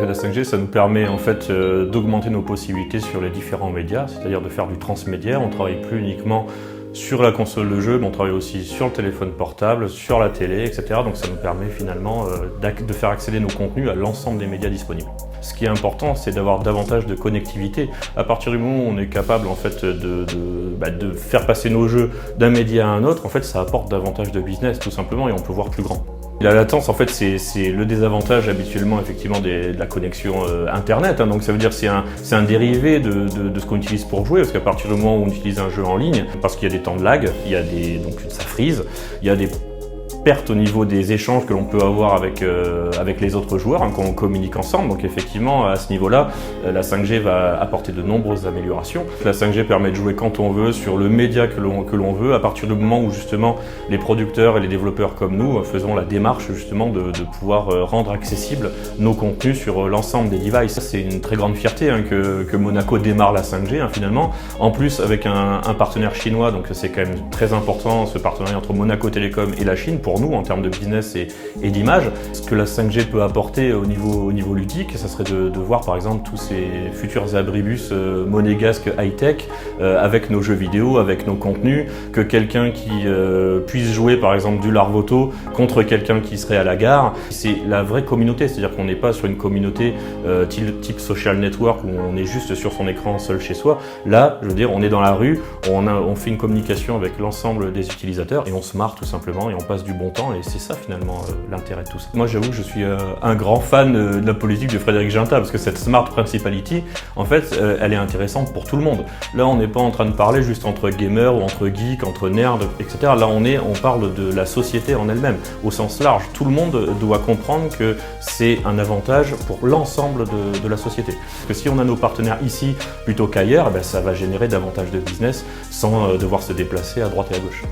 La 5G, ça nous permet en fait d'augmenter nos possibilités sur les différents médias, c'est-à-dire de faire du transmédia. On ne travaille plus uniquement sur la console de jeu, mais on travaille aussi sur le téléphone portable, sur la télé, etc. Donc ça nous permet finalement de faire accéder nos contenus à l'ensemble des médias disponibles. Ce qui est important, c'est d'avoir davantage de connectivité. À partir du moment où on est capable en fait, de faire passer nos jeux d'un média à un autre, en fait, ça apporte davantage de business tout simplement et on peut voir plus grand. La latence, en fait, c'est le désavantage habituellement effectivement de la connexion Internet. Donc ça veut dire que c'est un dérivé de ce qu'on utilise pour jouer, parce qu'à partir du moment où on utilise un jeu en ligne, parce qu'il y a des temps de lag, donc ça freeze, il y a des pertes au niveau des échanges que l'on peut avoir avec les autres joueurs quand on communique ensemble. Donc effectivement, à ce niveau-là, la 5G va apporter de nombreuses améliorations. La 5G permet de jouer quand on veut, sur le média que l'on veut, à partir du moment où justement les producteurs et les développeurs comme nous faisons la démarche justement de pouvoir rendre accessibles nos contenus sur l'ensemble des devices. C'est une très grande fierté que Monaco démarre la 5G finalement. En plus avec un partenaire chinois, donc c'est quand même très important ce partenariat entre Monaco Télécom et la Chine pour nous en termes de business et d'image. Ce que la 5G peut apporter au niveau ludique, ça serait de voir par exemple tous ces futurs abribus monégasques high-tech avec nos jeux vidéo, avec nos contenus, que quelqu'un qui puisse jouer par exemple du Larvoto contre quelqu'un qui serait à la gare. C'est la vraie communauté, c'est-à-dire qu'on n'est pas sur une communauté type social network où on est juste sur son écran seul chez soi. Là, je veux dire, on est dans la rue, on fait une communication avec l'ensemble des utilisateurs et on se marre tout simplement et on passe du bon temps et c'est ça finalement l'intérêt de tout ça. Moi j'avoue que je suis un grand fan de la politique de Frédéric Ginta parce que cette Smart Principality, en fait, elle est intéressante pour tout le monde. Là on n'est pas en train de parler juste entre gamers ou entre geeks, entre nerds, etc. Là on parle de la société en elle-même, au sens large. Tout le monde doit comprendre que c'est un avantage pour l'ensemble de la société. Parce que si on a nos partenaires ici plutôt qu'ailleurs, ça va générer davantage de business sans devoir se déplacer à droite et à gauche.